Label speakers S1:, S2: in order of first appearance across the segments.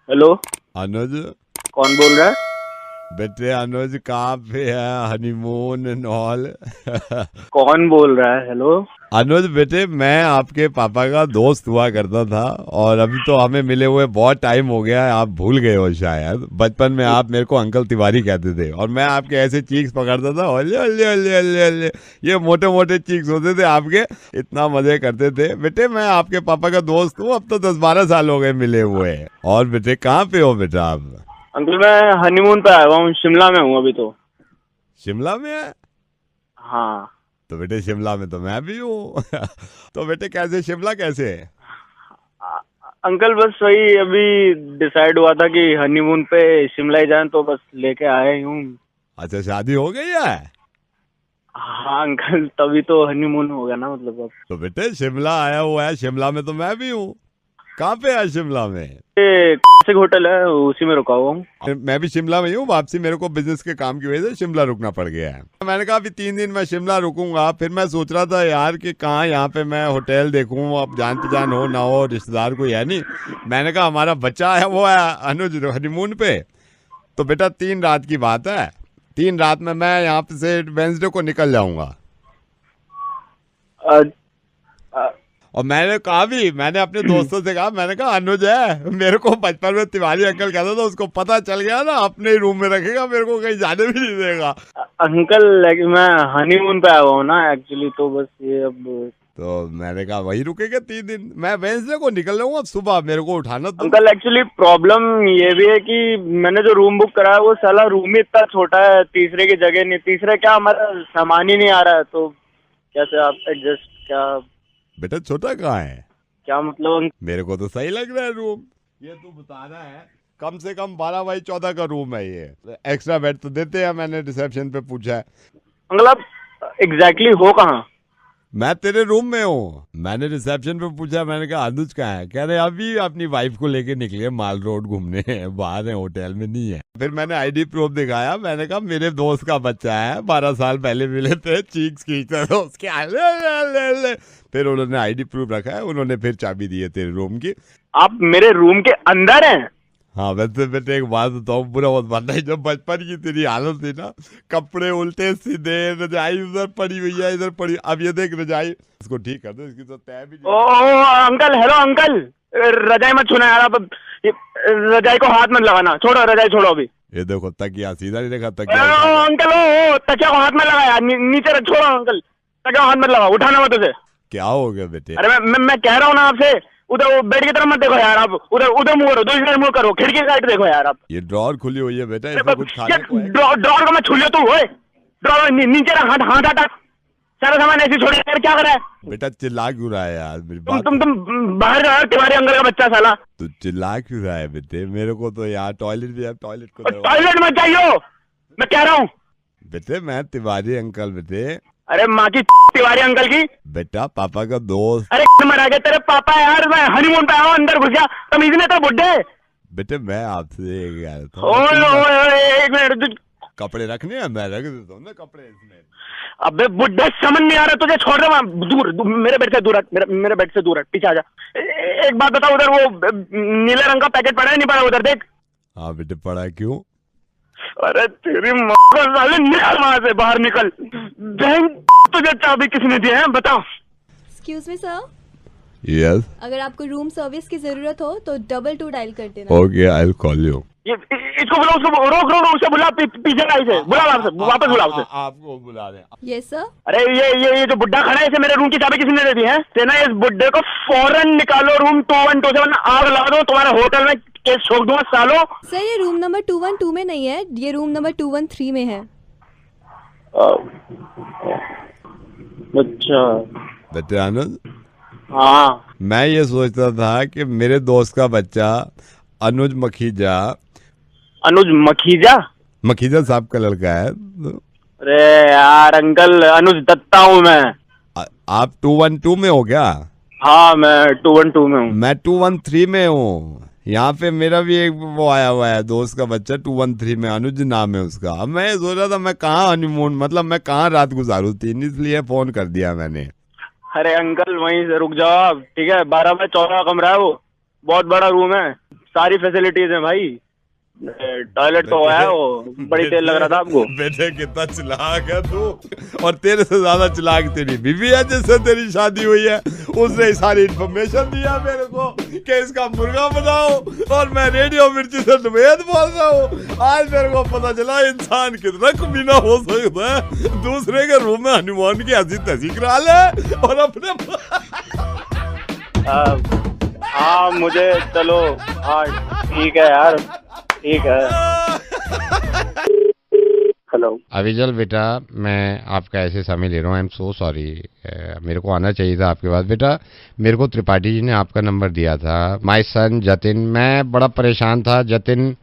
S1: Hello.
S2: अनुज।
S1: कौन बोल रहा है?
S2: बेटे अनुज कहाँ पे है? Honeymoon and all.
S1: कौन बोल रहा है? हेलो।
S2: अनुज बेटे, मैं आपके पापा का दोस्त हुआ करता था और अभी तो हमें मिले हुए बहुत टाइम हो गया है। आप भूल गए हो शायद। बचपन में आप मेरे को अंकल तिवारी कहते थे और मैं आपके ऐसे चीक्स पकड़ता था, ओले ओले ओले ओले ओले। ये मोटे मोटे चीक्स होते थे आपके, इतना मजे करते थे। बेटे मैं आपके पापा का दोस्त हूँ, अब तो 10-12 साल हो गए मिले हुए। और बेटे कहाँ पे हो बेटा आप?
S1: अंकल मैं हनीमून पे आया हुआ हूँ, शिमला में हूँ अभी तो।
S2: शिमला में है?
S1: हाँ।
S2: तो बेटे शिमला में तो मैं भी हूँ। तो बेटे कैसे शिमला कैसे है?
S1: अंकल बस वही अभी डिसाइड हुआ था कि हनीमून पे शिमला ही जाएं, तो बस लेके आया ही हूँ।
S2: अच्छा शादी हो गई है?
S1: हाँ अंकल, तभी तो हनीमून हो गया ना, मतलब अब।
S2: तो बेटे शिमला आया हुआ है, शिमला में तो मैं भी हूँ। कहाँ पे है शिमला में?
S1: ये क्लासिक होटल है, उसी में रुका हुआ हूँ।
S2: मैं भी शिमला में ही हूँ। वापसी मेरे को बिजनेस के काम की वजह से शिमला रुकना पड़ गया है। मैंने कहा अभी 3 दिन मैं शिमला रुकूंगा। फिर मैं सोच रहा था यार कि कहाँ यहाँ पे मैं होटल देखूं, अब जान पहचान हो ना हो, रिश्तेदार कोई है नहीं। मैंने कहा हमारा बच्चा है वो है अनुज हनीमून पे। तो बेटा 3 रात की बात है। 3 रात में मैं यहाँ पे से वेंसडे को निकल जाऊंगा।
S1: अ- अ-
S2: और मैंने कहा भी, मैंने अपने दोस्तों से कहा, मैंने कहा अनुज है, मेरे को बचपन में तिवारी अंकल कहता था, उसको पता चल गया ना अपने ही रूम में रखेगा, मेरे को कहीं जाने भी नहीं देगा।
S1: अंकल मैं हनीमून पे आया हुआ हूँ ना एक्चुअली, तो बस ये अब।
S2: तो मैंने कहा वही रुकेगा 3 दिन। मैं वेंसडे को निकल जाऊंगा सुबह, मेरे को उठाना तुम।
S1: अंकल एक्चुअली प्रॉब्लम ये भी है कि मैंने जो रूम बुक करा है वो साला रूम ही इतना छोटा है, तीसरे की जगह नहीं, तीसरे क्या हमारा सामान ही नहीं आ रहा है, तो कैसे आप एडजस्ट क्या?
S2: बेटा छोटा कहाँ है?
S1: क्या मतलब?
S2: मेरे को तो सही लग रहा है रूम। ये तू बताना है, कम से कम 12x14 का रूम है ये। एक्स्ट्रा बेड तो देते हैं, मैंने रिसेप्शन पे पूछा है।
S1: अंकल आप एग्जैक्टली हो कहाँ?
S2: मैं तेरे रूम में हूँ। मैंने रिसेप्शन पे पूछा, मैंने कहा अनुज कहाँ है? कह रहे अभी अपनी वाइफ को लेके निकले माल रोड घूमने, बाहर है, होटल में नहीं है। फिर मैंने आईडी प्रूफ दिखाया, मैंने कहा मेरे दोस्त का बच्चा है, 12 साल पहले मिले थे, चीक्स खींचते थे उसके। ले। फिर उन्होंने आईडी प्रूफ रखा है, उन्होंने फिर चाबी दी है तेरे रूम की।
S1: आप मेरे रूम के अंदर हैं?
S2: हाँ वैसे बेटे एक बात बताऊँ, बुरा मत मानना, जब बचपन की तेरी हालत थी ना, कपड़े उल्टे सीधे, रजाई उधर पड़ी हुई है, इधर पड़ी। अब ये देख रजाई, इसको ठीक कर दो, इसकी तो तय भी नहीं।
S1: ओ अंकल, हेलो अंकल, रजाई मत छूना यार आप। रजाई को हाथ मत लगाना, छोड़ो रजाई, छोड़ो अभी।
S2: ये देखो तकिया सीधा नहीं रखा,
S1: ओ
S2: तकिया उठा के।
S1: अंकल, ओ तकिया को हाथ में लगा यार, नीचे रख, छोड़ो अंकल, तकिया को हाथ मत लगा, उठाना मत उसे।
S2: क्या हो गया बेटे?
S1: अरे मैं कह रहा हूँ ना आपसे, उधर वो बेड की तरफ मत देखो यार, आप उधर उधर मुंह करो, दूसरी तरफ मुंह करो, खिड़की की साइड देखो यार आप।
S2: ये ड्रॉर खुली हुई है बेटा, इसमें कुछ खाने को है?
S1: ड्रॉर को मैं छू लिया तू, ओए ड्रॉर नीचे रख, हाथ हाथ हटा, सारा सामान ऐसे छोड़ यार, क्या कर रहा है?
S2: बेटा चिल्ला क्यों रहा है यार मेरी
S1: तुम
S2: बात?
S1: तुम तुम बाहर जाओ, तिवारी अंकल का बच्चा साला।
S2: तू चिल्ला क्यों रहा है बेटे? मेरे को तो यार टॉयलेट भी है, टॉयलेट को
S1: टॉयलेट मत जाइयो, मैं कह रहा हूँ।
S2: बेटे मैं तिवारी अंकल बेटे।
S1: अरे माँ की तिवारी अंकल की।
S2: बेटा पापा का दोस्त।
S1: अरे मरा गया तेरे पापा यार, मैं हनीमून पे आया हूँ, अंदर घुस गया, तमीज नहीं था बुड्ढे।
S2: बेटे मैं आपसे कह रहा था,
S1: ओए ओए ओए, एक मिनट,
S2: कपड़े रखने हैं, मैं रख देता हूँ ना कपड़े इसमें।
S1: अबे बुड्ढे समझ नहीं आ रहा तुझे, छोड़ रहा हूँ दूर, मेरे बेड से दूर हट, मेरे बेड से दूर हट, पीछे आ जा। एक बात बताओ, उधर वो नीले रंग का पैकेट पड़ा है नहीं पड़ा उधर देख?
S2: हाँ बेटे पड़ा है, क्यों?
S1: अरे तेरी माँ को साले, निकल वहां से, बाहर निकल। बहन तुझे चाबी किसने दी है बताओ?
S3: एक्सक्यूज मी सर,
S2: यस
S3: अगर आपको रूम सर्विस की जरूरत हो तो 22 डायल कर देना।
S2: Okay I will call you.
S1: इसको बुला, उसको रोक रोक, उसे बुला, पीछे आई से बुला, वापस बुला उसे।
S2: आपको बुला दें।
S3: Yes sir.
S1: अरे ये जो बुड्ढा खड़ा है, इसे मेरे रूम की चाबी किसने दे दी है? सेना, इस बुड्ढे को फौरन निकालो रूम 212 से, वरना आग लगा दो तुम्हारे होटल में, केस ठोक दूंगा सालो।
S3: सर ये रूम नंबर 212 में नहीं है, ये रूम नंबर 213 में है।
S1: अच्छा
S2: बेटे आनंद,
S1: हाँ।
S2: मैं ये सोचता था कि मेरे दोस्त का बच्चा अनुज मखीजा,
S1: अनुज मखीजा?
S2: मखीजा साहब का लड़का है तो
S1: अरे यार अंकल, अनुज दत्ता हूँ मैं।
S2: आप 212 में हो क्या?
S1: हाँ मैं 212 में हूँ।
S2: मैं 213 में हूँ। यहाँ पे मेरा भी एक वो आया हुआ है, दोस्त का बच्चा 213 में, अनुज नाम है उसका। अब मैं सोच रहा था मैं कहाँ हनीमून, मतलब मैं कहाँ रात गुजारूँ, 3 इसलिए फोन कर दिया मैंने।
S1: अरे अंकल वहीं से रुक जाओ आप, ठीक है? 12 बाय 14 कमरा है वो, बहुत बड़ा रूम है। सारी फैसिलिटीज हैं भाई। टॉयलेट तो है, वो बड़ी तेल लग रहा था आपको।
S2: बेटे कितना चालाक है तू, और तेरे से ज्यादा चालाक तेरी बीवी है जिससे तेरी शादी हुई है। उसने सारी इन्फॉर्मेशन दिया मेरे को कि इसका मुर्गा बनाओ, और मैं रेडियो मिर्ची से वेद बोल रहा हूँ। आज मेरे को पता चला इंसान कितना कमीना हो सकता है। दूसरे के रूम में हनुमान की हंसी तसी करा ले और अपने
S1: हाँ मुझे चलो, हाँ ठीक है यार, ठीक है। हेलो
S4: अविजल बेटा, मैं आपका ऐसे समय ले रहा हूँ। आई एम सो सॉरी, मेरे को आना चाहिए था आपके पास। बेटा मेरे को त्रिपाठी जी ने आपका नंबर दिया था। माय सन जतिन, मैं बड़ा परेशान था। जतिन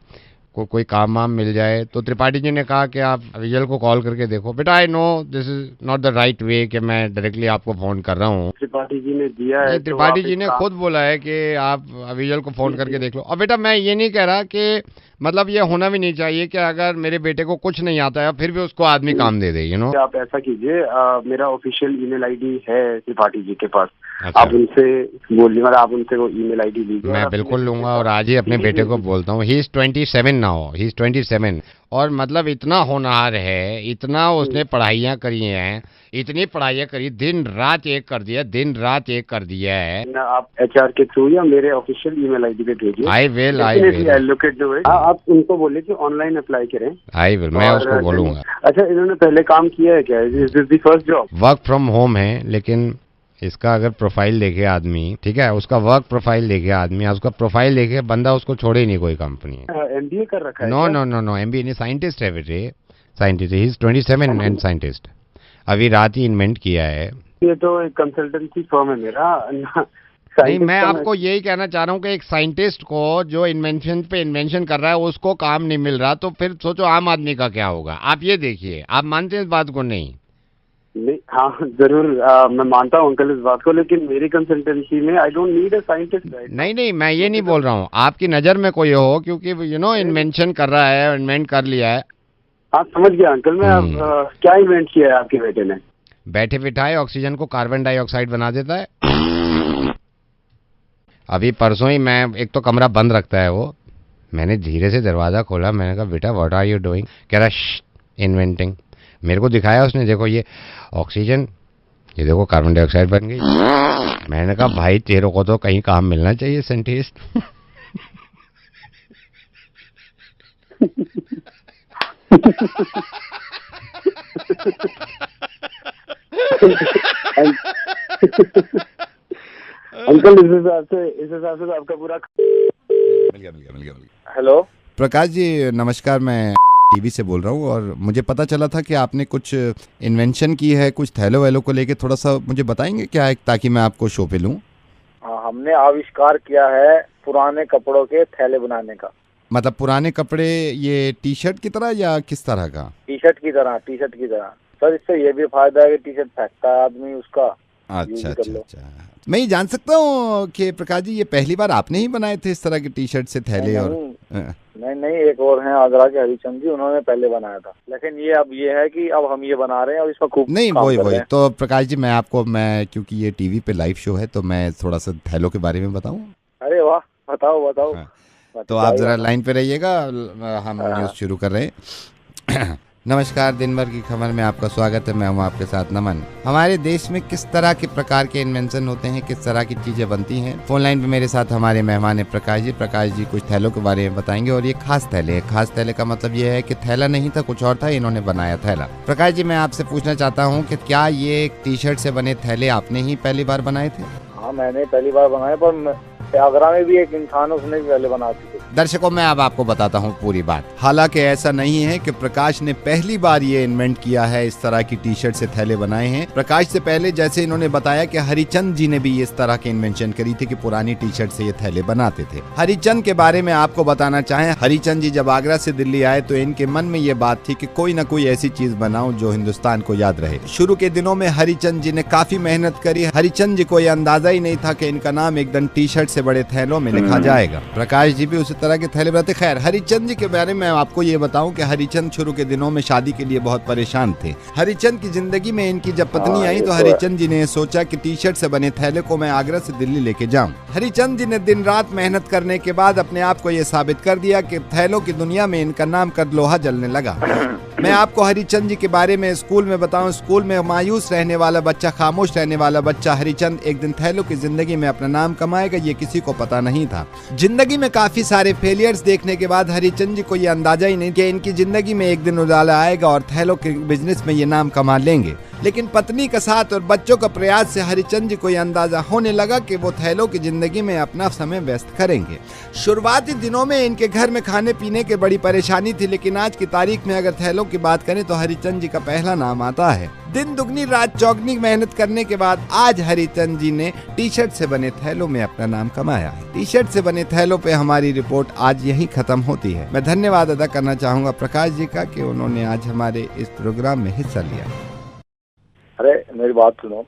S4: को कोई काम वाम मिल जाए, तो त्रिपाठी जी ने कहा कि आप अविजल को कॉल करके देखो। बेटा I know this is not the right way कि मैं डायरेक्टली आपको फोन कर रहा हूँ।
S1: त्रिपाठी जी ने दिया है,
S4: त्रिपाठी जी ने खुद बोला है कि आप अविजल को फोन करके देख लो। और बेटा मैं ये नहीं कह रहा कि मतलब ये होना भी नहीं चाहिए कि अगर मेरे बेटे को कुछ नहीं आता है फिर भी उसको आदमी काम दे दे, यू नो।
S5: आप ऐसा कीजिए, मेरा ऑफिशियल ईमेल आईडी है त्रिपाठी जी के पास।
S4: अच्छा।
S5: आप उनसे बोलिए, मतलब आप उनसे वो ईमेल आईडी लीजिए।
S4: मैं बिल्कुल लूंगा और आज ही अपने बेटे को बोलता हूँ। ही इज 27 नाउ, ही इज 27, और मतलब इतना होनहार है, इतना उसने पढ़ाइयाँ करी हैं, इतनी पढ़ाइयाँ करी, दिन रात एक कर दिया, दिन रात एक कर दिया है।
S5: आप HR के थ्रू या मेरे ऑफिशियल ईमेल आईडी पे भेजिए।
S4: I will
S5: look into it. आप उनको बोलिए कि ऑनलाइन अप्लाई करें।
S4: आई विल, मैं उसको बोलूंगा।
S5: अच्छा, इन्होंने पहले काम किया है क्या? Is this the first job?
S4: Work from home है, लेकिन इसका अगर प्रोफाइल देखे आदमी, ठीक है, उसका वर्क प्रोफाइल देखे आदमी, उसका प्रोफाइल देखे बंदा, उसको छोड़े ही नहीं कोई कंपनी।
S5: MBA कर रखा है?
S4: No no no no, MBA नहीं, साइंटिस्ट है बेटे, scientist. He is 27 and scientist. अभी रात ही इन्वेंट किया है।
S5: ये तो एक कंसल्टेंसी फर्म है मेरा।
S4: नहीं, मैं आपको यही कहना चाह रहा हूँ कि एक साइंटिस्ट को जो इन्वेंशन पे इन्वेंशन कर रहा है उसको काम नहीं मिल रहा, तो फिर सोचो आम आदमी का क्या होगा। आप ये देखिए, आप मानते हैं इस बात को? नहीं,
S5: हाँ जरूर, मैं मानता हूँ अंकल इस बात को, लेकिन मेरी कंसल्टेंसी में I don't need a scientist.
S4: नहीं नहीं, मैं ये नहीं बोल रहा हूँ आपकी नज़र में कोई हो, क्योंकि यू नो इन्वेंशन कर रहा है, इन्वेंट कर लिया है।
S5: हाँ समझ गया अंकल मैं। क्या इन्वेंट किया है आपके बेटे ने?
S4: बैठे बिठाए ऑक्सीजन को कार्बन डाइऑक्साइड बना देता है। अभी परसों ही मैं, एक तो कमरा बंद रखता है वो, मैंने धीरे से दरवाज़ा खोला, मैंने कहा बेटा व्हाट आर यू डूइंग? कह रहा इन्वेंटिंग। मेरे को दिखाया उसने, देखो ये ऑक्सीजन, ये देखो कार्बन डाइऑक्साइड बन गई। मैंने कहा भाई तेरे को तो कहीं काम मिलना चाहिए साइंटिस्ट।
S5: अंकल इस हिसाब से तो आपका पूरा
S2: मिल गया।
S1: हेलो
S2: प्रकाश जी नमस्कार, मैं टीवी से बोल रहा हूँ, और मुझे पता चला था कि आपने कुछ इन्वेंशन की है, कुछ थैलो वैलो को लेके थोड़ा सा मुझे बताएंगे क्या है, ताकि मैं आपको शो पे लूँ।
S1: हमने आविष्कार किया है पुराने कपड़ों के थैले बनाने का।
S2: मतलब पुराने कपड़े, ये टी शर्ट की तरह या किस तरह का?
S1: टी शर्ट की तरह सर। इससे ये भी फायदा है कि टी शर्ट फेंकता है आदमी, उसका
S2: अच्छा। मैं ये जान सकता हूँ कि प्रकाश जी ये पहली बार आपने ही बनाए थे इस तरह के टी शर्ट से थैले? और
S1: नहीं, एक और हैं आगरा के हरिचंद जी, उन्होंने पहले बनाया था, लेकिन ये अब ये है कि अब हम ये बना रहे हैं और इसका खूब
S2: नहीं वही तो प्रकाश जी मैं क्योंकि ये टीवी पे लाइव शो है तो मैं थोड़ा सा थैलों के बारे में बताऊं।
S1: अरे वाह, बताओ।
S2: तो आप जरा लाइन पे रहिएगा, हम न्यूज शुरू कर रहे हैं। नमस्कार, दिन भर की खबर में आपका स्वागत है। मैं हूं आपके साथ नमन। हमारे देश में किस तरह के प्रकार के इन्वेंशन होते हैं, किस तरह की चीजें बनती हैं। फोन लाइन पे मेरे साथ हमारे मेहमान है प्रकाश जी। प्रकाश जी कुछ थैलों के बारे में बताएंगे, और ये खास थैले है। खास थैले का मतलब ये है कि थैला नहीं था, कुछ और था, इन्होंने बनाया थैला। प्रकाश जी मैं आपसे पूछना चाहता हूँ कि क्या ये टी शर्ट से बने थैले आपने ही पहली बार बनाए थे?
S1: हाँ मैंने पहली बार बनाए, पर आगरा में भी एक इंसान उसने पहले बना दी थी।
S2: दर्शकों मैं अब आपको बताता हूँ पूरी बात। हालांकि ऐसा नहीं है कि प्रकाश ने पहली बार ये इन्वेंट किया है, इस तरह की टी शर्ट से थैले बनाए हैं। प्रकाश से पहले जैसे इन्होंने बताया कि हरिचंद जी ने भी इस तरह की इन्वेंशन करी थी कि पुरानी टी शर्ट से ये थैले बनाते थे। हरिचंद के बारे में आपको बताना चाहें, हरिचंद जी जब आगरा से दिल्ली आए तो इनके मन में ये बात थी कि कोई ना कोई ऐसी चीज बनाऊं जो हिंदुस्तान को याद रहे। शुरू के दिनों में हरिचंद जी ने काफी मेहनत करी। हरिचंद जी को यह अंदाजा ही नहीं था कि इनका नाम एकदम टी शर्ट से से बड़े थैलों में लिखा जाएगा। प्रकाश जी भी उसी तरह के थैले बनाते। खैर, हरिचंद जी के बारे में आपको ये बताऊं कि हरिचंद शुरू के दिनों में शादी के लिए बहुत परेशान थे। हरिचंद की जिंदगी में इनकी जब पत्नी आई तो हरिचंद जी ने सोचा कि टी शर्ट से बने थैले को मैं आगरा से दिल्ली लेके जाऊं। हरिचंद जी ने दिन रात मेहनत करने के बाद अपने आप को ये साबित कर दिया कि थैलों की दुनिया में इनका नाम कर लोहा जलने लगा। मैं आपको हरिचंद जी के बारे में स्कूल में बताऊं, स्कूल में मायूस रहने वाला बच्चा, खामोश रहने वाला बच्चा हरिचंद एक दिन थैलों की जिंदगी में अपना नाम कमाएगा, ये किसी को पता नहीं था। जिंदगी में काफी सारे फेलियर्स देखने के बाद हरिचंद जी को ये अंदाजा ही नहीं कि इनकी जिंदगी में एक दिन उजाला आएगा और थैलों के बिजनेस में ये नाम कमा लेंगे। लेकिन पत्नी का साथ और बच्चों का प्रयास से हरिचंद जी को यह अंदाजा होने लगा कि वो थैलों की जिंदगी में अपना समय व्यस्त करेंगे। शुरुआती दिनों में इनके घर में खाने पीने की बड़ी परेशानी थी, लेकिन आज की तारीख में अगर थैलों की बात करें तो हरिचंद जी का पहला नाम आता है। दिन दुगनी रात चौगनी मेहनत करने के बाद आज हरिचंद जी ने टी शर्ट से बने थैलों में अपना नाम कमाया है। टी शर्ट से बने थैलों पे हमारी रिपोर्ट आज यही खत्म होती है। मैं धन्यवाद अदा करना चाहूंगा प्रकाश जी का कि उन्होंने आज हमारे इस प्रोग्राम में हिस्सा लिया।
S6: अरे मेरी बात सुनो।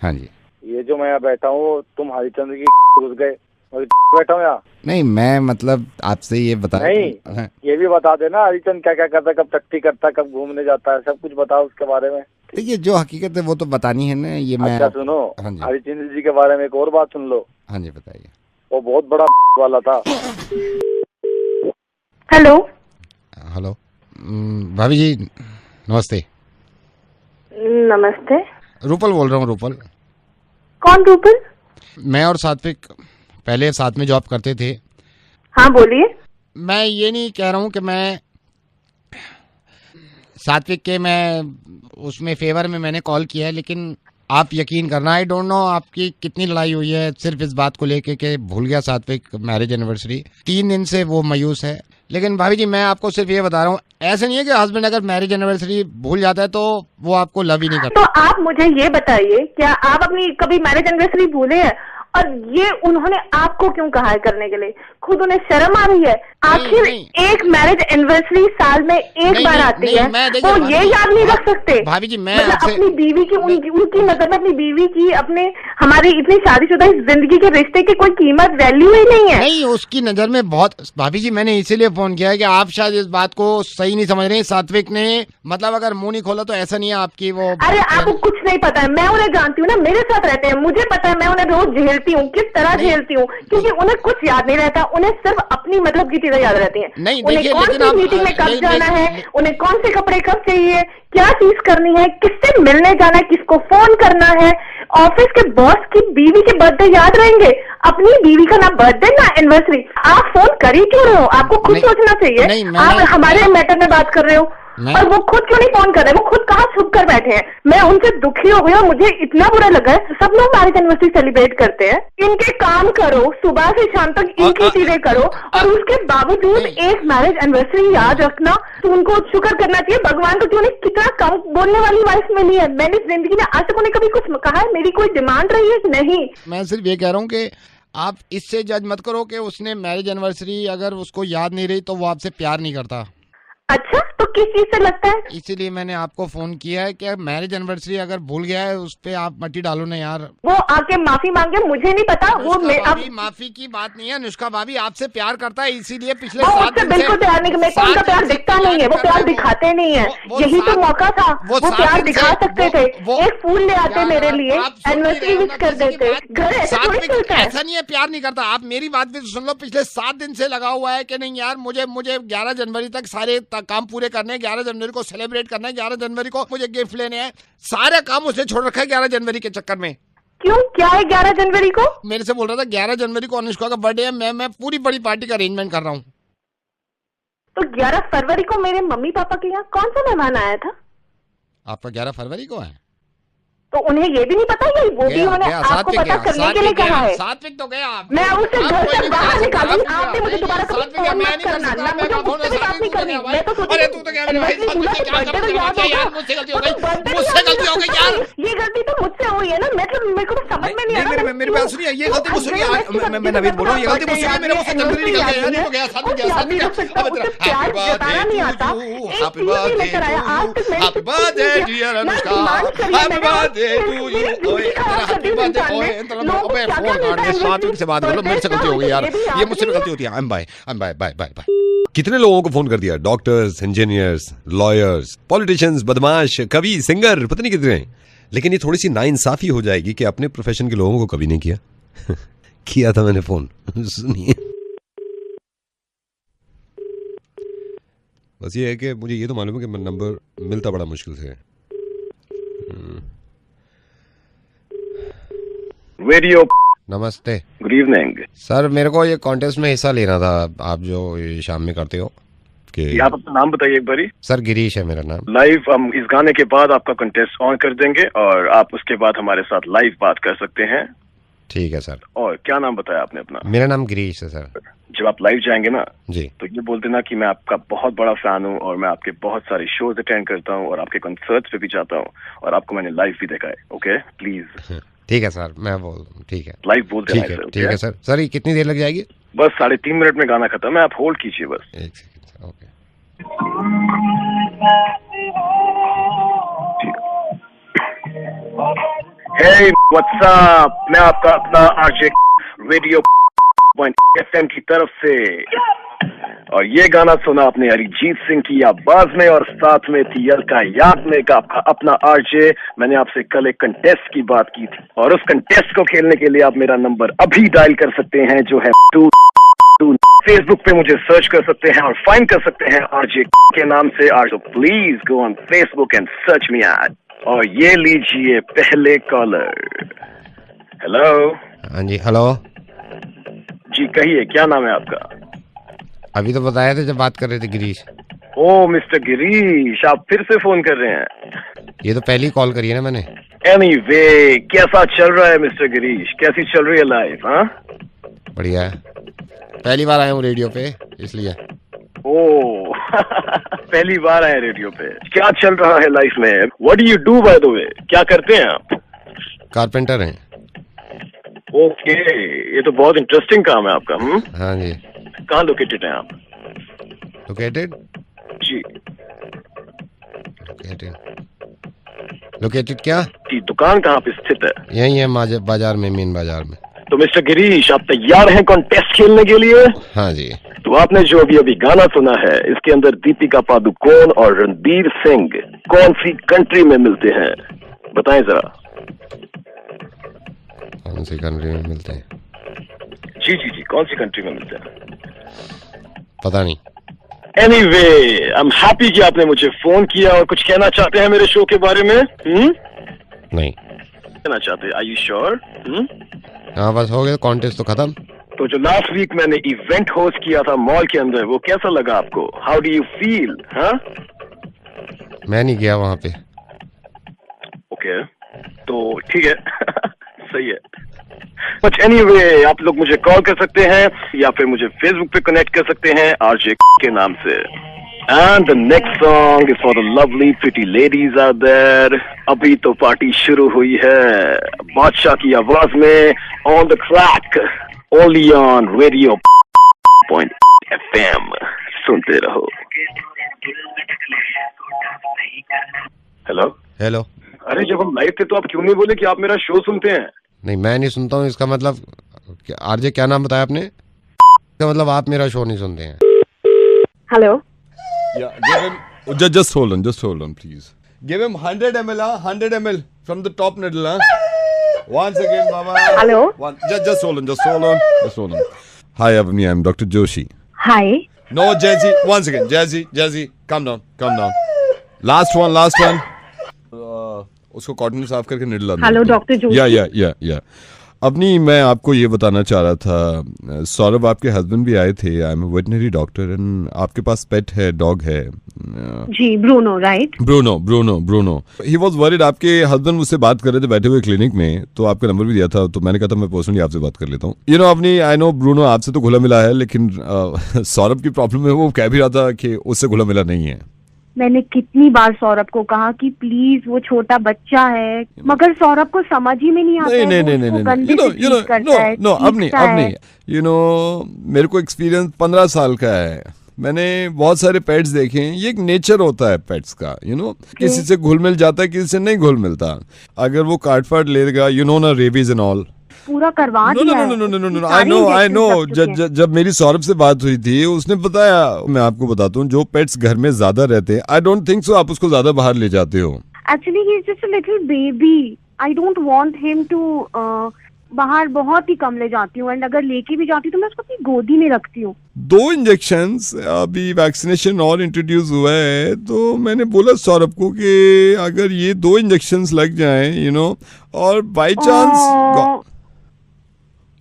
S2: हाँ जी।
S6: ये जो मैं यहाँ बैठा हूँ, तुम हरिचंद्र की घुस गए, मैं बैठा हूँ यहाँ।
S2: नहीं, मैं मतलब आपसे ये बता
S6: नहीं,
S2: हाँ।
S6: ये भी बता देना हरिचंद क्या क्या करता है, कब टट्टी करता है, कब घूमने जाता है, सब कुछ बताओ उसके बारे में।
S2: देखिए, जो हकीकत है वो तो बतानी है ना। ये मैं
S6: अच्छा सुनो,
S2: हाँ जी।
S6: हरिचंद्र जी के बारे में एक और बात सुन लो।
S2: हाँ जी, बताइए।
S6: वो बहुत बड़ा वाला था।
S4: हेलो हेलो भाभी जी, नमस्ते।
S7: नमस्ते।
S4: रूपल बोल रहा हूँ। रूपल?
S7: कौन रूपल?
S4: मैं और सात्विक पहले साथ में जॉब करते थे।
S7: हाँ बोलिए।
S4: मैं ये नहीं कह रहा हूँ कि मैं सात्विक के मैं उसमें फेवर में मैंने कॉल किया है, लेकिन आप यकीन करना, आई डोंट नो आपकी कितनी लड़ाई हुई है सिर्फ इस बात को लेके कि भूल गया सात्विक मैरिज एनिवर्सरी। 3 दिन से वो मायूस है। लेकिन भाभी जी, मैं आपको सिर्फ ये बता रहा हूँ, ऐसे नहीं है कि हस्बैंड अगर मैरिज एनिवर्सरी भूल जाता है तो वो आपको लव ही नहीं करता।
S7: तो आप मुझे ये बताइए, क्या आप अपनी कभी मैरिज एनिवर्सरी भूले हैं? और ये उन्होंने आपको क्यों कहा है करने के लिए? खुद उन्हें शर्म आ रही है? आखिर एक मैरिज एनिवर्सरी साल में एक बार आती है, वो ये याद नहीं रख सकते?
S4: भाभी जी, मैं
S7: मतलब अपनी बीवी की, उनकी नजर में अपनी बीवी की, अपने हमारी इतनी शादीशुदा इस जिंदगी के रिश्ते की कोई कीमत, वैल्यू ही नहीं है।
S4: नहीं, उसकी नजर में बहुत। भाभी जी, मैंने इसीलिए फोन किया है कि आप शायद इस बात को सही नहीं समझ रहे। सात्विक ने मतलब अगर मुंह नहीं खोला तो ऐसा नहीं है आपकी वो।
S7: अरे आपको कुछ नहीं पता है, मैं उन्हें जानती हूँ ना, मेरे साथ रहते हैं, मुझे पता है, मैं उन्हें रोज झेलती हूँ, किस तरह झेलती हूँ, क्योंकि उन्हें कुछ याद नहीं रहता, उन्हें सिर्फ अपनी मतलब की चीजें याद रहती हैं।
S4: नहीं,
S7: उन्हें कौन सी मीटिंग में कब जाना है, उन्हें कौन से कपड़े कब चाहिए, क्या चीज करनी है, किससे मिलने जाना है, किसको फोन करना है, ऑफिस के बॉस की बीवी के बर्थडे याद रहेंगे? अपनी बीवी का ना बर्थडे ना एनिवर्सरी। आप फोन कर ही क्यों रहे हो? आपको खुद सोचना चाहिए। आप हमारे मैटर में बात कर रहे हो और वो खुद क्यों नहीं फोन कर रहे? वो खुद कहाँ छुप कर बैठे हैं? मैं उनसे दुखी हो गई और मुझे इतना बुरा लगा है। सब लोग मैरिज एनिवर्सरी सेलिब्रेट करते हैं, इनके काम करो, सुबह से शाम तक इनकी चीजें करो, और उसके बावजूद एक मैरिज एनिवर्सरी याद रखना, तो उनको शुक्र करना चाहिए भगवान को कि उन्हें कितना कम बोलने वाली वाइफ मिली है। मैंने जिंदगी में आज तक उन्हें कभी कुछ कहा है? मेरी कोई डिमांड रही है कि नहीं?
S4: मैं सिर्फ ये कह रहा हूँ कि आप इससे जज मत करो कि उसने मैरिज एनिवर्सरी अगर उसको याद नहीं रही तो वो आपसे प्यार नहीं करता।
S7: अच्छा, तो किस चीज से लगता है?
S4: इसीलिए मैंने आपको फोन किया है कि मैरिज एनिवर्सरी अगर भूल गया है उस पे आप मट्टी डालो ना यार।
S7: वो आके माफी मांगे, मुझे नहीं पता। वो
S4: अब माफी की बात नहीं है। अनुष्का भाभी आपसे प्यार करता है, इसीलिए पिछले 7 दिन से
S7: बिल्कुल प्यार नहीं, मेरे को उनका प्यार दिखता नहीं है, वो प्यार दिखाते नहीं है। यही तो मौका था, वो प्यार दिखा सकते थे। एक फूल ले आते मेरे लिए, एनिवर्सरी विश कर देते। घर ऐसा थोड़ी चलता है।
S4: ऐसा नहीं है, प्यार नहीं करता। आप मेरी बात भी सुन लो। पिछले 7 दिन से लगा हुआ है कि नहीं यार, मुझे 11 जनवरी तक सारे काम पूरे करने, 11 जनवरी को सेलिब्रेट करना है, 11 जनवरी को मुझे गिफ्ट लेने हैं। सारे काम उसने छोड़ रखा है 11 जनवरी के चक्कर में।
S7: क्यों, क्या है 11 जनवरी को?
S4: मेरे से बोल रहा था 11 जनवरी को अनुष्का का बर्थडे है, मैं पूरी बड़ी पार्टी का अरेंजमेंट कर रहा हूँ।
S7: तो 11 फरवरी को मेरे मम्मी पापा के यहाँ कौन सा मेहमान आया था?
S4: आपका 11 फरवरी को है?
S7: तो उन्हें ये भी नहीं पता, ये वो भी उन्होंने आपको पता करने के लिए कहा है।
S4: सात्विक तो गया।
S7: मैं उसे घर से बाहर निकाली, आपने मुझे दोबारा कभी फोन मत करना, ना मुझे उससे भी बात नहीं करनी। मैं तो सोच रही हूँ, मुझसे गलती हो गई यार, ये गलती तो मुझसे हुई है ना, मतलब मेरे को तो समझ में नहीं आ रहा।
S8: मेरी बात सुनिए, ये गलती मुझसे हुई है। मैं नवीन बोल रहा हूँ, ये गलती मुझसे हुई है, मेरे मुंह से जल्दी निकल गया यार, ये तो गया साथ में गया।
S7: प्यार जताना नहीं आता, एक चीज नहीं लेकर आया आज तक।
S8: Happy birthday dear Anushka, happy birthday to you. ओए हैप्पी बर्थडे ओए अबे फोन काट के साथ में से बात कर लो, मेरे से गलती हो गई यार, ये मुझसे भी गलती होती है। I am bye bye bye bye.
S2: कितने लोगों को फोन कर दिया, डॉक्टर्स, इंजीनियर्स, लॉयर्स, पॉलिटिशियंस, बदमाश, कवि, सिंगर, पता नहीं कितने। लेकिन ये थोड़ी सी नाइंसाफी हो जाएगी कि अपने प्रोफेशन के लोगों को कभी नहीं किया। किया था मैंने फोन। सुनिए, बस ये है कि मुझे ये तो मालूम है कि नंबर मिलता बड़ा मुश्किल से है।
S9: रेडियो,
S4: नमस्ते,
S9: गुड इवनिंग
S4: सर। मेरे को ये कॉन्टेस्ट में हिस्सा लेना था, आप जो ये शाम में करते हो।
S9: कि आप अपना नाम बताइए एक बारी।
S4: सर गिरीश है मेरा नाम।
S9: लाइव हम इस गाने के बाद आपका कंटेस्ट ऑन कर देंगे और आप उसके बाद हमारे साथ लाइव बात कर सकते हैं।
S4: ठीक है सर।
S9: और क्या नाम बताया आपने अपना?
S4: मेरा नाम गिरीश है सर।
S9: जब आप लाइव जाएंगे ना
S4: जी,
S9: तो ये बोल देना कि मैं आपका बहुत बड़ा फैन हूँ और मैं आपके बहुत सारे शोज अटेंड करता हूँ और आपके कंसर्ट्स पे भी जाता हूँ और आपको मैंने लाइव भी देखा है। Okay please.
S4: ठीक है सर, मैं बोल दूँ। ठीक है,
S9: लाइव बोल देना।
S4: ठीक है सर। सर ये कितनी देर लग जाएगी?
S9: बस 3.5 मिनट में गाना खत्म है, आप होल्ड कीजिए बस।
S4: एक second. Okay.
S9: Hey what's up, मैं आपका अपना आरजे रेडियो पॉइंट एफएम की तरफ से, और ये गाना सुना आपने अरिजीत सिंह की आवाज में और साथ में थी अलका याग्निक का आपका अपना आरजे। मैंने आपसे कल एक कंटेस्ट की बात की थी और उस कंटेस्ट को खेलने के लिए आप मेरा नंबर अभी डायल कर सकते हैं जो है 2। फेसबुक पे मुझे सर्च कर सकते हैं और फाइंड कर सकते हैं आरजे के नाम से। RJ please go on Facebook and search me at. और ये लीजिए पहले कॉलर। हेलो।
S4: हाँ जी, हेलो
S9: जी, कहिए क्या नाम है आपका?
S4: अभी तो बताया था जब बात कर रहे थे, गिरीश।
S9: ओ मिस्टर गिरीश, आप फिर से फोन कर रहे हैं?
S4: ये तो पहली कॉल करी है ना मैंने।
S9: एनीवे, कैसा चल रहा है मिस्टर गिरीश? कैसी चल रही है लाइफ? हाँ
S4: बढ़िया है, पहली बार आया हूँ रेडियो पे इसलिए।
S9: ओ पहली बार आए रेडियो पे। क्या चल रहा है लाइफ में? What do you do by the way? क्या करते हैं आप?
S4: कारपेंटर हैं।
S9: ओके, ये तो बहुत इंटरेस्टिंग काम है आपका।
S4: हाँ जी।
S9: कहाँ लोकेटेड हैं आप?
S4: लोकेटेड
S9: जी,
S4: लोकेटेड क्या?
S9: की दुकान कहाँ पे स्थित है?
S4: यही है बाजार में, मेन बाजार में।
S9: तो मिस्टर गिरीश, आप तैयार हैं कॉन्टेस्ट खेलने के लिए?
S4: हाँ जी।
S9: तो आपने जो अभी गाना सुना है, इसके अंदर दीपिका पादुकोण और रणबीर सिंह कौन सी कंट्री में मिलते हैं? बताएं जरा।
S4: कौन सी कंट्री में मिलते हैं?
S9: जी जी जी, कौन सी कंट्री में मिलते हैं?
S4: पता नहीं।
S9: एनीवे, आई एम हैप्पी कि आपने मुझे फोन किया। और कुछ कहना चाहते हैं मेरे शो के बारे में?
S4: नहीं
S9: कहना चाहते हैं? Are you sure?
S4: हाँ बस हो गया, कॉन्टेस्ट तो खत्म।
S9: तो जो लास्ट वीक मैंने इवेंट होस्ट किया था मॉल के अंदर, वो कैसा लगा आपको? How do you feel? हाँ,
S4: मैं नहीं गया वहाँ पे।
S9: ओके, तो ठीक है। सही है। बट एनीवे, आप लोग मुझे कॉल कर सकते हैं या फिर मुझे फेसबुक पे कनेक्ट कर सकते हैं आरजे के नाम से। And the next song is for the lovely pretty ladies out there. अभी तो पार्टी शुरू हुई है बादशाह की आवाज में, on the track, only on radio point FM. सुनते रहो। Hello
S4: hello.
S9: अरे जब हम लाइव थे तो आप क्यों नहीं बोले कि आप मेरा शो सुनते हैं?
S4: नहीं, मैं नहीं सुनता हूँ, इसका मतलब आरजे क्या नाम बताया आपने? इसका मतलब आप मेरा शो नहीं सुनते हैं।
S7: Hello.
S2: Yeah, give him. Just hold on, please. Give him 100 ml, 100 ml from the top needle, Once again, Mama.
S7: Hello.
S2: Just hold on. Hi, Avni. I'm Dr. Joshi.
S7: Hi.
S2: No, Jazzy. Once again, Jazzy. Calm down. Last one. उसको cotton साफ करके needle लाना।
S7: Hello doctor Joshi.
S2: या अपनी मैं आपको ये बताना चाह रहा था, सौरभ आपके हस्बैंड भी आए थे। I am veterinary doctor and आपके पास पेट है, डॉग है।
S7: जी, Bruno, right?
S2: Bruno. He was worried. आपके हस्बैंड मुझसे बात कर रहे थे बैठे हुए क्लिनिक में, तो आपका नंबर भी दिया था, तो मैंने कहा था मैं पर्सनली आपसे बात कर लेता हूँ। यू नो अपनी, आई नो ब्रूनो आपसे तो घुला मिला है, लेकिन सौरभ की प्रॉब्लम है, वो कह भी रहा था कि उससे घुला मिला नहीं है।
S7: मैंने कितनी बार सौरभ को कहा कि प्लीज वो छोटा बच्चा है, मगर सौरभ को समझ ही में नहीं आता है, वो उसको गंदे से ट्रीट करता है,
S2: अब नहीं, मेरे को एक्सपीरियंस 15 साल का है। मैंने बहुत सारे पेट्स देखे हैं। ये एक नेचर होता है पेट्स का, किसी से घुल मिल जाता है, किसी से नहीं घुल मिलता। अगर वो काट फाट लेगा, ना रेबीज एंड ऑल,
S7: पूरा करवा दिया है।
S2: No I know. जब मेरी सौरभ से बात हुई थी, उसने बताया, मैं आपको बताता हूँ, जो पेट्स घर में ज्यादा रहते हैं, आई डोंट थिंक सो आप उसको ज्यादा बाहर ले जाते हो।
S7: Actually he is just a little baby, I don't want him to, बाहर बहुत ही कम ले जाती हूँ, एंड अगर लेके भी जाती हूँ तो मैं उसको अपनी गोदी में रखती हूँ।
S2: 2 इंजेक्शंस अभी वैक्सीनेशन और इंट्रोड्यूस हुआ है, तो मैंने बोला सौरभ को कि अगर ये 2 इंजेक्शंस लग जाएं, और बाय चांस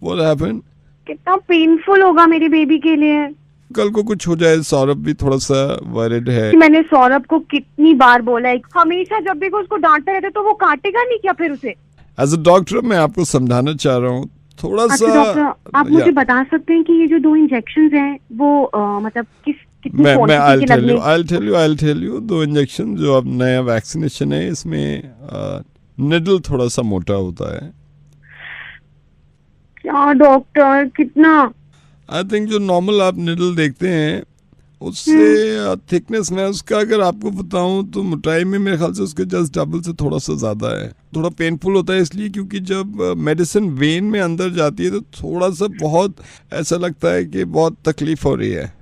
S2: What happened?
S7: कितना पेनफुल होगा मेरी बेबी के लिए।
S2: कल को कुछ हो जाए, सौरभ भी थोड़ा सा वरिड है।
S7: मैंने सौरभ को कितनी बार बोला है, हमेशा जब भी उसको डांटते रहते तो वो काटेगा नहीं क्या फिर उसे?
S2: एज अ डॉक्टर मैं आपको समझाना चाह रहा हूँ थोड़ा सा।
S7: डॉक्टर आप मुझे बता सकते हैं कि ये जो 2 इंजेक्शंस हैं वो मतलब कितनी
S2: मैं I'll tell you 2 इंजेक्शन जो अब नया वैक्सीनेशन है, इसमें निडल थोड़ा सा मोटा होता है।
S7: क्या डॉक्टर, कितना?
S2: आई थिंक जो नॉर्मल आप निडल देखते हैं उससे थिकनेस में उसका अगर आपको बताऊं तो मोटाई में मेरे ख्याल से उसके जस्ट डबल से थोड़ा सा ज्यादा है। थोड़ा पेनफुल होता है इसलिए क्योंकि जब मेडिसिन वेन में अंदर जाती है तो थोड़ा सा बहुत ऐसा लगता है कि बहुत तकलीफ हो रही है।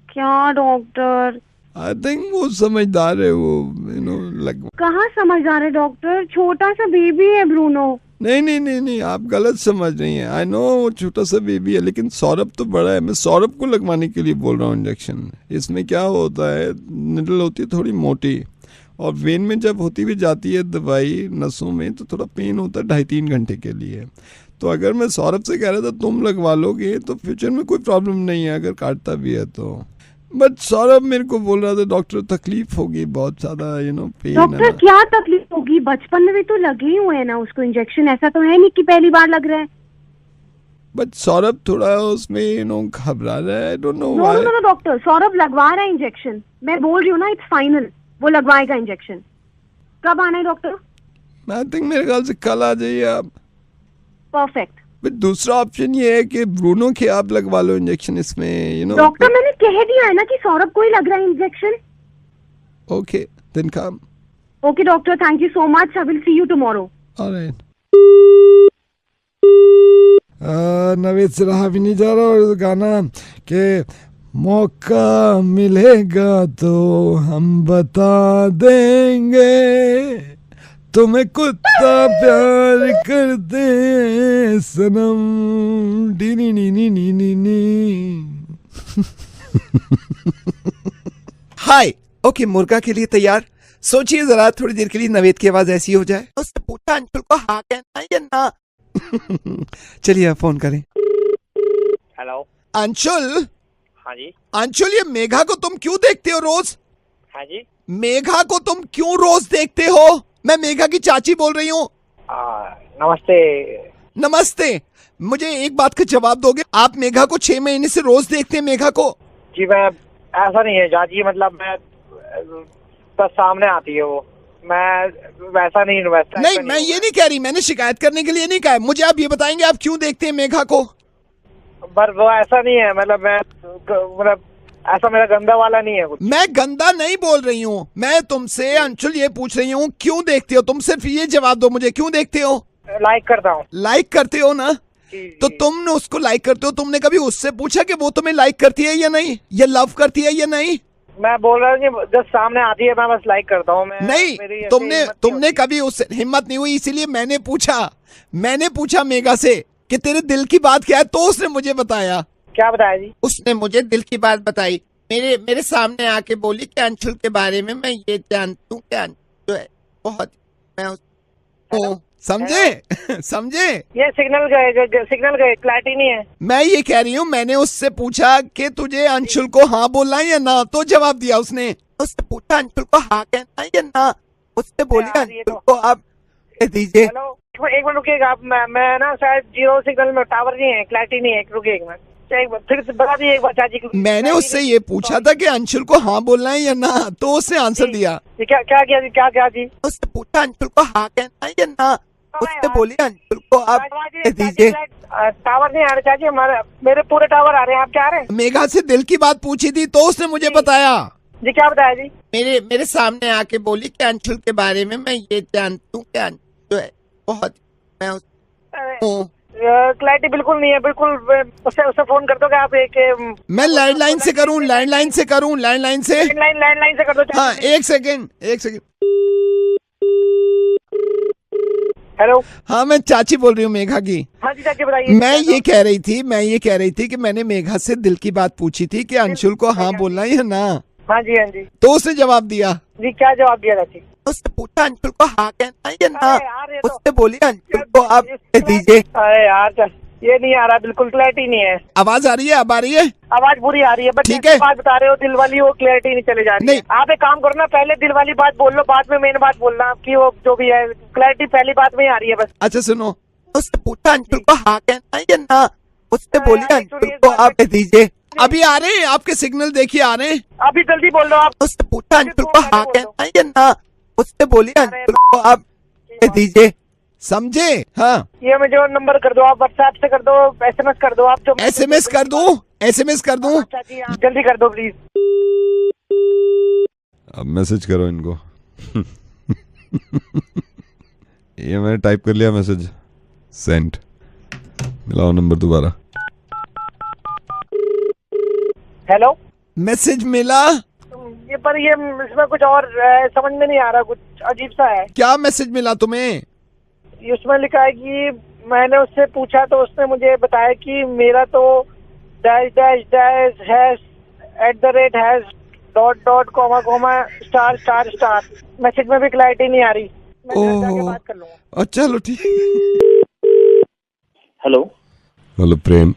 S7: क्या डॉक्टर?
S2: आई थिंक वो समझदार है, वो
S7: कहाँ समझदार है डॉक्टर, छोटा सा बेबी है ब्रूनो।
S2: नहीं, आप गलत समझ रही हैं। आई नो वो छोटा सा बेबी है, लेकिन सौरभ तो बड़ा है। मैं सौरभ को लगवाने के लिए बोल रहा हूँ इंजेक्शन। इसमें क्या होता है, निडल होती है थोड़ी मोटी, और वेन में जब होती भी जाती है दवाई नसों में तो थोड़ा पेन होता है 2.5-3 घंटे के लिए। तो अगर मैं सौरभ से कह रहा था तुम लगवा लोगे तो फ्यूचर में कोई प्रॉब्लम नहीं है अगर काटता भी है तो। बट सौरभ मेरे को बोल रहा था डॉक्टर तकलीफ होगी बहुत ज्यादा, पेन।
S7: डॉक्टर क्या तकलीफ होगी, बचपन में भी तो लगे ही हुए हैं ना उसको इंजेक्शन, ऐसा तो है नहीं कि पहली बार लग रहा है।
S2: बट सौरभ थोड़ा उसमें घबरा रहा है, I don't know why.
S7: No doctor, Saurabh लगवा रहा है इंजेक्शन, मैं बोल रही हूँ ना, इट्स फाइनल, वो लगवाएगा इंजेक्शन। कब आना है डॉक्टर?
S2: आई थिंक मेरे ख्याल से कल आ जाइए आप।
S7: परफेक्ट।
S2: दूसरा ऑप्शन ये है कि ब्रूनो के आप लगवा लो इंजेक्शन इसमें,
S7: डॉक्टर मैंने कह दिया है ना कि सौरभ को ही लग रहा है injection.
S2: Okay then come.
S7: Okay doctor, thank you so much, I will see you tomorrow.
S2: Alright. Naved से रहा भी नहीं जा रहा, और गाना के मौका मिलेगा तो हम बता देंगे तुम्हें कुत्ता प्यार करते सनम डी नी नी नी नी नी नी।
S10: हाय, ओके मुर्गा के लिए तैयार। सोचिए जरा थोड़ी देर के लिए नवेद की आवाज ऐसी हो जाए, उससे पूछा अंशुल को हाँ कहना या ना। चलिए आप फोन करें।
S6: हेलो
S10: अंशुल।
S6: हाँ जी।
S10: अंशुल, ये मेघा को तुम क्यों देखते हो रोज?
S6: हाँ जी।
S10: मेघा को तुम क्यों रोज देखते हो? मैं मेघा की चाची बोल रही हूँ।
S6: नमस्ते।
S10: नमस्ते, मुझे एक बात का जवाब दोगे? आप मेघा को 6 महीने से रोज देखते हैं मेघा को?
S6: जी मैं, ऐसा नहीं है चाची, मतलब मैं बस सामने आती है वो, मैं वैसा नहीं।
S10: नहीं, मैं ये नहीं कह रही, मैंने शिकायत करने के लिए नहीं कहा। मुझे आप ये बताएंगे आप क्यों देखते हैं मेघा को?
S6: पर वो ऐसा नहीं है, मतलब ऐसा मेरा गंदा वाला नहीं है कुछ।
S10: मैं गंदा नहीं बोल रही हूँ, मैं तुमसे अंशुल ये पूछ रही हूँ क्यों देखते हो? तुम सिर्फ ये जवाब दो मुझे, क्यों देखते हो?
S6: लाइक करता हूँ।
S10: लाइक करते हो ना? तो तुमने उसको लाइक करते हो, तुमने कभी उससे पूछा कि वो तुम्हें लाइक करती है या नहीं, या लव करती है या नहीं?
S6: मैं बोल रहा हूँ जब सामने आती है मैं बस लाइक करता हूँ।
S10: नहीं, तुमने कभी उससे हिम्मत नहीं हुई, इसीलिए मैंने पूछा मेघा से कि तेरे दिल की बात क्या है, तो उसने मुझे बताया।
S6: क्या बताया जी?
S10: उसने मुझे दिल की बात बताई, मेरे सामने आके बोली कि अंशुल के बारे में मैं ये जानती हूँ कि अंशुल जो है बहुत, मैं उसको समझे?
S6: ये सिग्नल गए क्लैरिटी नहीं है।
S10: मैं ये कह रही हूँ, मैंने उससे पूछा कि तुझे अंशुल को हाँ बोलना है या ना, तो जवाब दिया उसने। उससे पूछा अंशुल को हाँ कहना है या ना, उससे बोली अंशुल को आप कह दीजिए।
S6: एक मिनट रुकिएगा आप, मैं ना शायद 0 सिग्नल में, टावर नहीं है, क्लैरिटी नहीं है, रुकिए एक मिनट। फिर से बता दिए एक बार चाची को।
S10: मैंने उससे ये पूछा था कि अंशुल को हाँ बोलना है या ना, तो उसने आंसर दिया।
S6: ये क्या क्या किया जी, क्या जी?
S10: उसने पूछा अंशुल को हाँ कहना है या ना, उसने बोली अंशुल को आप कह दीजिए।
S6: टावर नहीं आ रहे चाची, हमारे मेरे पूरे टावर आ रहे हैं, आप क्या आ रहे हैं?
S10: मेघा से दिल की बात पूछी थी तो उसने मुझे बताया।
S6: जी क्या बताया जी?
S10: मेरे सामने आके बोली कि अंशुल के बारे में मैं ये जानती हूँ कि अंशुल जो है बहुत, मैं हूँ।
S6: क्लैरिटी बिल्कुल नहीं है, बिल्कुल। उसे फोन कर दो कि आप एक
S10: मैं लैंडलाइन से करूँ, लैंडलाइन से
S6: कर दो।
S10: हाँ एक सेकेंड।
S6: हेलो,
S10: हाँ मैं चाची बोल रही हूँ मेघा की।
S6: हाँ जी चाची बताइए।
S10: मैं ये कह रही थी कि मैंने मेघा से दिल की बात पूछी थी कि अंशुल को हाँ बोलना है या ना।
S6: हाँ जी।
S10: तो उसने जवाब दिया।
S6: जी क्या जवाब दिया चाची?
S10: उसने पूछा अंशुल को हाँ कहना है या ना, उसने बोली अंशुल को आप कह दीजिए।
S6: अरे यार ये नहीं आ रहा, बिल्कुल क्लैरिटी नहीं है।
S10: आवाज आ रही है? अब आ रही है?
S6: आवाज बुरी आ रही है, बट
S10: ठीक है।
S6: बात बता रहे हो दिल वाली, वो क्लैरिटी नहीं चले जा रही है। आप एक काम करो ना, पहले दिल वाली बात बोल लो, बाद में मेन बात बोलना आपकी, वो जो भी है क्लैरिटी पहली बात में ही आ रही है बस।
S10: अच्छा सुनो, उसने पूछा अंशुल को हाँ कहना है या ना, उसने बोली अंशुल को आप कह दीजिए। अभी आ रहे हैं आपके सिग्नल, देखिए आ रहे हैं।
S6: अभी जल्दी बोल दो आप।
S10: उसने पूछा अंशुल को हाँ कहना है या ना, उसने बोली अंशुल को आप कह दीजिए। समझे? हाँ
S6: ये मुझे नंबर कर दो आप, व्हाट्सएप से कर दो, SMS कर दो आप। जो
S10: SMS कर दूं?
S6: चाची जल्दी कर दो प्लीज।
S2: अब मैसेज करो इनको। ये मैंने टाइप कर लिया मैसेज, सेंड। मिलाओ नंबर दोबारा।
S6: हेलो,
S10: मैसेज मिला?
S6: ये पर ये इसमें कुछ और समझ में नहीं आ रहा, कुछ अजीब सा है।
S10: क्या मैसेज मिला तुम्हें?
S6: उसमें लिखा है कि मैंने उससे पूछा तो उसने मुझे बताया कि मेरा तो dash dash dash hash @ dot comma star. Message में भी क्लैरिटी नहीं आ रही, मैं घर जाके बात कर लूंगा।
S10: चलो ठीक।
S11: हेलो
S2: प्रेम।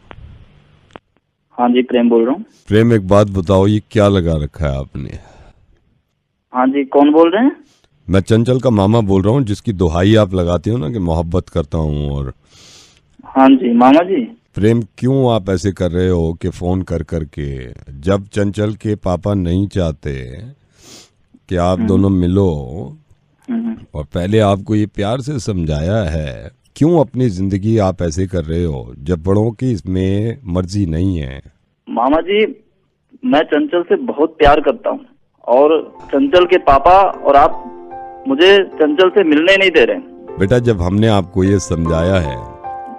S11: हाँ जी प्रेम बोल रहा हूँ।
S2: प्रेम एक बात बताओ, ये क्या लगा रखा है आपने?
S11: हाँ जी कौन बोल रहे हैं?
S2: मैं चंचल का मामा बोल रहा हूँ, जिसकी दुहाई आप लगाती हो ना कि मोहब्बत करता हूँ। और
S11: हाँ जी मामा जी।
S2: प्रेम क्यों आप ऐसे कर रहे हो कि फोन कर करके, जब चंचल के पापा नहीं चाहते कि आप दोनों मिलो और पहले आपको ये प्यार से समझाया है, क्यों अपनी जिंदगी आप ऐसे कर रहे हो जब बड़ों की इसमें मर्जी नहीं है?
S11: मामा जी मैं चंचल से बहुत प्यार करता हूँ और चंचल के पापा और आप मुझे चंचल से मिलने नहीं दे रहे।
S2: बेटा जब हमने आपको ये समझाया है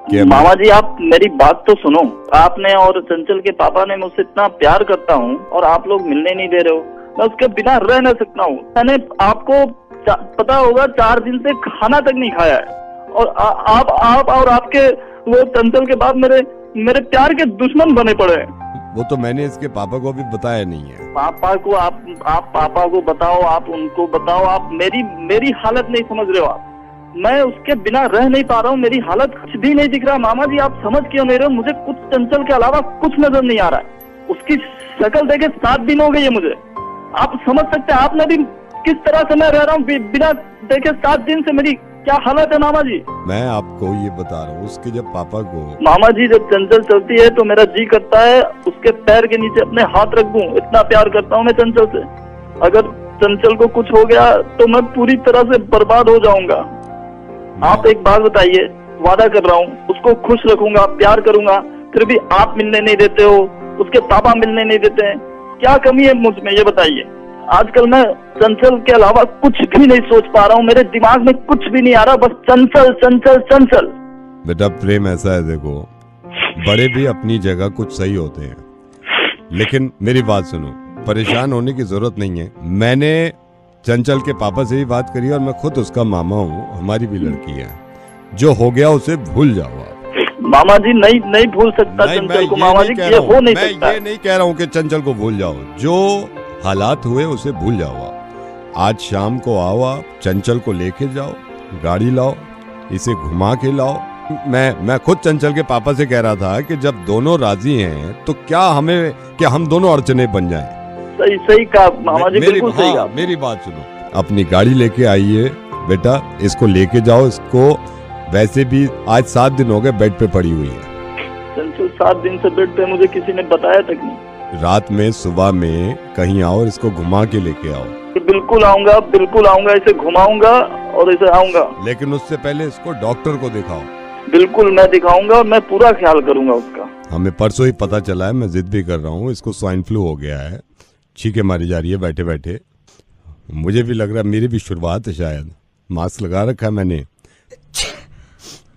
S2: कि
S11: मामा जी आप मेरी बात तो सुनो, आपने और चंचल के पापा ने मुझसे इतना प्यार करता हूँ और आप लोग मिलने नहीं दे रहे हो, मैं उसके बिना रह न सकता हूँ। मैंने आपको पता होगा 4 दिन से खाना तक नहीं खाया है और आप और आपके वो चंचल के बाद मेरे प्यार के दुश्मन बने पड़े हैं।
S2: वो तो मैंने इसके पापा को अभी बताया नहीं है।
S11: पापा को आप पापा को बताओ, आप उनको बताओ, आप मेरी हालत नहीं समझ रहे हो आप। मैं उसके बिना रह नहीं पा रहा हूँ, मेरी हालत कुछ भी नहीं दिख रहा। मामा जी आप समझ क्यों नहीं रहे हो? मुझे कुछ चंचल के अलावा कुछ नजर नहीं आ रहा है। उसकी शक्ल देखे 7 दिन हो गई है मुझे। आप समझ सकते हैं आपने भी किस तरह से मैं रह रहा हूँ बिना देखे 7 दिन से मेरी क्या हालत है मामा जी।
S2: मैं आपको ये बता रहा हूँ, उसके जब पापा को
S11: मामा जी जब चंचल चलती है तो मेरा जी करता है उसके पैर के नीचे अपने हाथ रख दूं, इतना प्यार करता हूँ मैं चंचल से। अगर चंचल को कुछ हो गया तो मैं पूरी तरह से बर्बाद हो जाऊंगा। आप एक बात बताइए, वादा कर रहा हूँ उसको खुश रखूंगा, प्यार करूंगा, फिर भी आप मिलने नहीं देते हो, उसके पापा मिलने नहीं देते हैं। क्या कमी है मुझ में ये बताइए। आजकल मैं चंचल के अलावा कुछ भी नहीं सोच पा रहा हूँ, मेरे दिमाग में कुछ भी नहीं आ रहा, बस चंचल चंचल चंचल।
S2: बेटा प्रेम ऐसा है, देखो बड़े भी अपनी जगह कुछ सही होते हैं, लेकिन मेरी बात सुनो, परेशान होने की जरूरत नहीं है। मैंने चंचल के पापा से भी बात करी और मैं खुद उसका मामा हूँ, हमारी भी लड़की है। जो हो गया उसे भूल जाओ आप।
S11: मामा जी नहीं भूल सकता चंचल को मामा जी, ये हो नहीं सकता।
S2: मैं ये नहीं कह रहा हूँ कि चंचल को भूल जाओ, जो हालात हुए उसे भूल जाओ आप। आज शाम को आओ, आप चंचल को लेके जाओ, गाड़ी लाओ, इसे घुमा के लाओ। मैं खुद चंचल के पापा से कह रहा था कि जब दोनों राजी हैं तो क्या हम दोनों अड़चने बन जाएं।
S11: सही कहा मामा जी, बिल्कुल सही कहा।
S2: मेरी बात सुनो, अपनी गाड़ी लेके आइए बेटा, इसको लेके जाओ। इसको वैसे भी आज 7 दिन हो गए बेड पे पड़ी हुई है।
S11: 7 दिन से बेड पे, मुझे किसी ने बताया तक नहीं।
S2: रात में सुबह में कहीं आओ और इसको घुमा के लेके आओ।
S11: बिल्कुल आऊंगा, बिल्कुल आऊंगा, इसे घुमाऊंगा और इसे आऊंगा,
S2: लेकिन उससे पहले इसको डॉक्टर को दिखाओ।
S11: बिल्कुल मैं दिखाऊंगा और मैं पूरा ख्याल करूंगा उसका।
S2: हमें परसों ही पता चला है, मैं जिद भी कर रहा हूँ, इसको स्वाइन फ्लू हो गया है, छींके मारी जा रही है बैठे बैठे। मुझे भी लग रहा है मेरी भी शुरुआत है शायद, मास्क लगा रखा है मैंने,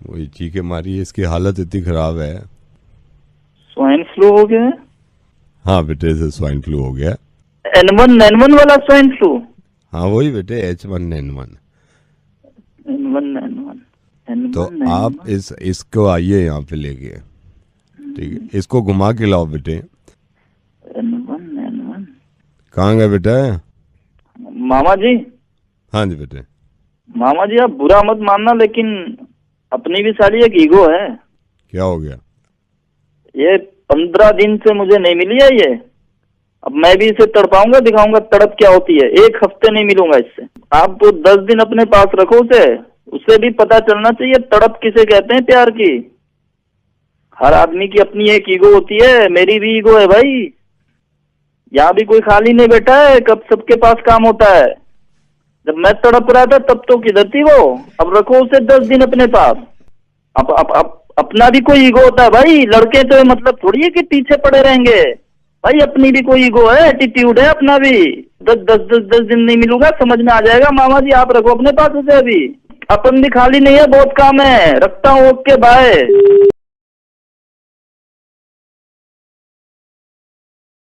S2: वही चीखे मारी है, इसकी हालत इतनी खराब है।
S11: स्वाइन फ्लू हो गया है?
S2: हाँ बेटे, इसे स्वाइन फ्लू हो गया।
S11: N1 वाला स्वाइन फ्लू?
S2: हाँ वही बेटे, H1N1। तो आप इसको आइए यहाँ पे लेके, ठीक है, इसको घुमा के लाओ बेटे।
S11: N1
S2: कहाँ गए बेटा?
S11: मामा जी।
S2: हाँ जी बेटे।
S11: मामा जी आप बुरा मत मानना, लेकिन अपनी भी साली एक ईगो है।
S2: क्या हो गया?
S11: ये 15 दिन से मुझे नहीं मिली है ये, अब मैं भी इसे तड़पाऊंगा, दिखाऊंगा तड़प क्या होती है। 1 हफ्ते नहीं मिलूंगा इससे। आप तो 10 दिन अपने पास रखो उसे भी पता चलना चाहिए तड़प किसे कहते हैं प्यार की। हर आदमी की अपनी एक ईगो होती है, मेरी भी ईगो है भाई। यहाँ भी कोई खाली नहीं बैठा है, कब सबके पास काम होता है। जब मैं तड़प रहा था तब तो किधर थी वो? अब रखो उसे 10 दिन अपने पास। अपना भी कोई ईगो होता है भाई। लड़के तो मतलब थोड़ी है कि पीछे पड़े रहेंगे भाई, अपनी भी कोई ईगो है, एटीट्यूड है अपना भी। 10 दिन नहीं मिलूंगा, समझ में आ जाएगा। मामा जी आप रखो अपने पास उसे, अभी अपन भी खाली नहीं है, बहुत काम है। रखता हूँ, ओके बाय।